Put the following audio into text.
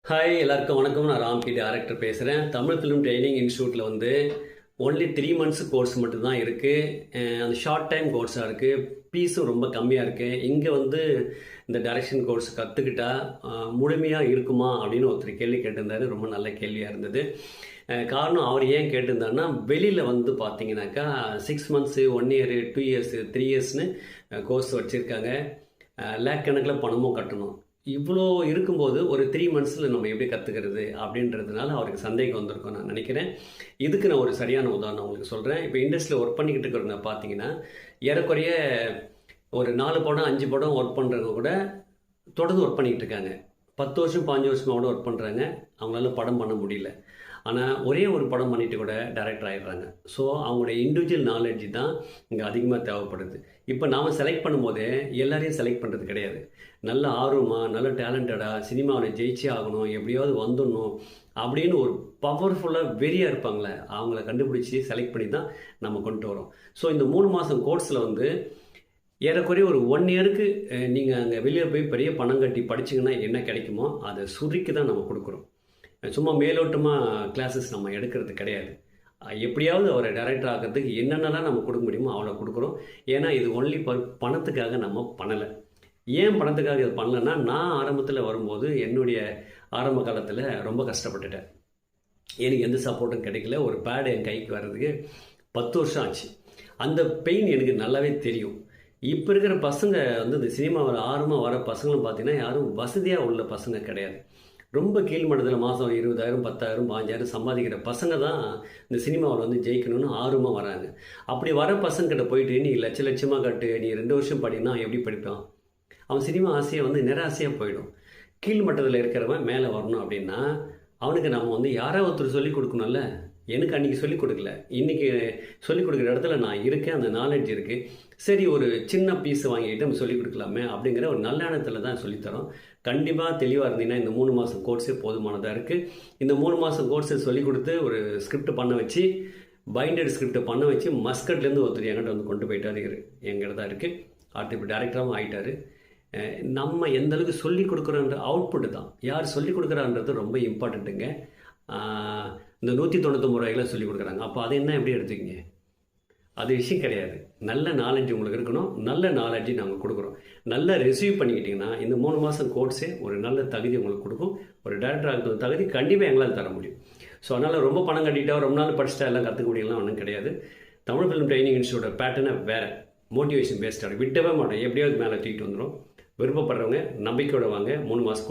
Hi எல்லாருக்கும் வணக்கம். நான் ராம்கி டேரக்டர் பேசுகிறேன். தமிழ் ஃபிலிம் ட்ரைனிங் இன்ஸ்டியூட்டில் வந்து ஒன்லி 3 months கோர்ஸ் மட்டும்தான் இருக்குது. அந்த ஷார்ட் டைம் கோர்ஸாக இருக்குது. ஃபீஸும் ரொம்ப கம்மியாக இருக்குது. இங்கே வந்து இந்த டைரக்ஷன் கோர்ஸ் கற்றுக்கிட்டா முழுமையாக இருக்குமா அப்படின்னு ஒருத்தர் கேள்வி கேட்டிருந்தாரு. ரொம்ப நல்ல கேள்வியாக இருந்தது. காரணம் அவர் ஏன் கேட்டிருந்தாருன்னா, வெளியில் வந்து பார்த்தீங்கன்னாக்கா 6 months 1 year 2 years 3 yearsனு கோர்ஸ் வச்சுருக்காங்க. லேக் கணக்கில் பணமும் கட்டணும். இவ்வளோ இருக்கும்போது ஒரு 3 monthsல நம்ம எப்படி கற்றுக்கிறது அப்படின்றதுனால அவருக்கு சந்தேகம் வந்திருக்கும் நான் நினைக்கிறேன். இதுக்கு நான் ஒரு சரியான உதாரணம் உங்களுக்கு சொல்கிறேன். இப்போ இண்டஸ்ட்ரியில் ஒர்க் பண்ணிக்கிட்டு இருக்கிறவங்க பார்த்தீங்கன்னா, ஏறக்குறைய ஒரு 4 படம் 5 படம் ஒர்க் பண்ணுறவங்க கூட தொடர்ந்து ஒர்க் பண்ணிக்கிட்டு இருக்காங்க. 10 வருஷம் 15 வருஷமாக கூட ஒர்க் பண்ணுறாங்க. அவங்களால படம் பண்ண முடியல. ஆனால் ஒரே ஒரு படம் பண்ணிட்டு கூட டைரக்டர் ஆகிடுறாங்க. ஸோ அவங்களுடைய இண்டிவிஜுவல் நாலேஜ் தான் இங்கே அதிகமாக தேவைப்படுது. இப்போ நாம் செலக்ட் பண்ணும்போதே எல்லாரையும் செலக்ட் பண்ணுறது கிடையாது. நல்ல ஆர்வமாக நல்ல டேலண்டடாக சினிமாவில் ஜெயிச்சே ஆகணும், எப்படியாவது வந்துடணும் அப்படின்னு ஒரு பவர்ஃபுல்லாக வெறியாக இருப்பாங்களே, அவங்கள கண்டுபிடிச்சி செலக்ட் பண்ணி தான் நம்ம கொண்டு வரோம். ஸோ இந்த 3 மாதம் கோர்ஸில் வந்து ஏறக்குறைய ஒரு 1 yearக்கு நீங்கள் அங்கே வெளியே போய் பெரிய பணம் கட்டி படிச்சிங்கன்னா என்ன கிடைக்குமோ அதை சுருக்கி தான் நம்ம கொடுக்குறோம். சும்மா மேலோட்டமாக கிளாஸஸ் நம்ம எடுக்கிறது கிடையாது. எப்படியாவது அவரை டைரக்டர் ஆகிறதுக்கு என்னென்னலாம் நம்ம கொடுக்க முடியுமோ அவ்வளோ கொடுக்குறோம். ஏன்னா இது ஒன்லி பணத்துக்காக நம்ம பண்ணலை. ஏன் பணத்துக்காக இது பண்ணலைன்னா, நான் ஆரம்பத்தில் வரும்போது என்னுடைய ஆரம்ப காலத்தில் ரொம்ப கஷ்டப்பட்டுட்டேன். எனக்கு எந்த சப்போர்ட்டும் கிடைக்கல. ஒரு பேடு என் கைக்கு வர்றதுக்கு 10 வருஷம் ஆச்சு. அந்த பெயின் எனக்கு நல்லாவே தெரியும். இப்போ இருக்கிற பசங்க வந்து இந்த சினிமாவில் ஆர்வமாக வர பசங்களும் பார்த்தீங்கன்னா யாரும் வசதியாக உள்ள பசங்க கிடையாது. ரொம்ப கீழ்மட்டத்தில் மாதம் 20,000 10,000 15,000 சம்பாதிக்கிற பசங்க தான் இந்த சினிமாவில் வந்து ஜெயிக்கணும்னு ஆர்வமாக வராங்க. அப்படி வர பசங்கிட்ட போயிட்டு நீ லட்சமாக கட்டு, நீ 2 வருஷம் படினா எப்படி படிப்பான்? அவன் சினிமா ஆசையாக வந்து நிராசையாக போயிடும். கீழ்மட்டத்தில் இருக்கிறவன் மேலே வரணும் அப்படின்னா அவனுக்கு நம்ம வந்து யாராவது ஒருத்தர் சொல்லிக் கொடுக்கணும்ல. எனக்கு அன்றைக்கி சொல்லிக் கொடுக்கல, இன்றைக்கி சொல்லிக் கொடுக்குற இடத்துல நான் இருக்கேன், அந்த நாலேஜ் இருக்குது. சரி, ஒரு சின்ன பீஸ் வாங்கிட்டு நம்ம சொல்லிக் கொடுக்கலாமே அப்படிங்கிற ஒரு நல்ல எண்ணத்தில் தான் சொல்லித்தரோம். கண்டிப்பாக தெளிவாக இருந்தீங்கன்னா இந்த 3 மாதம் கோர்ஸே போதுமானதாக இருக்குது. இந்த 3 மாதம் கோர்ஸை சொல்லிக் கொடுத்து ஒரு ஸ்கிரிப்ட் பண்ண வச்சு, பைண்டட் ஸ்கிரிப்டை பண்ண வச்சு மஸ்கட்லேருந்து ஒருத்தர் என்கிட்ட வந்து கொண்டு போயிட்டாரு. எங்கிட்ட தான் இருக்குது. அடுத்து இப்போ டேரக்டராகவும் ஆகிட்டார். நம்ம எந்த அளவுக்கு சொல்லிக் கொடுக்குறோன்ற அவுட்புட்டு தான். யார் சொல்லிக் கொடுக்குறான்றது ரொம்ப இம்பார்ட்டண்ட்டுங்க. இந்த 199 ரூபாய்க்கெலாம் சொல்லிக் கொடுக்குறாங்க. அப்போ அதை என்ன எப்படி எடுத்துக்கிங்க? அது விஷயம் கிடையாது. நல்ல நாலேஜ் உங்களுக்கு இருக்கணும். நல்ல நாலேஜ் நாங்கள் கொடுக்குறோம். நல்லா ரிசீவ் பண்ணிக்கிட்டிங்கன்னா இந்த 3 மாதம் கோர்ஸே ஒரு நல்ல தகுதி உங்களுக்கு கொடுக்கும். ஒரு டேரக்டர் ஆகிறது தகுதி கண்டிப்பாக எங்களால் தர முடியும். ஸோ அதனால் ரொம்ப பணம் கட்டிட்டா ரொம்ப நாள் படிச்சுட்டா எல்லாம் கற்றுக்க முடியலாம் ஒன்றும் கிடையாது. தமிழ் ஃபிலிம் ட்ரைனிங் இன்ஸ்டியூட்டோட பேட்டர்னை வேறு, மோட்டிவேஷன் பேஸ்டாக விட்டவே மாட்டோம். எப்படியாவது மேலே தூக்கிட்டு வந்துடும். விருப்பப்படுறவங்க நம்பிக்கையோட வாங்க. 3 மாதம்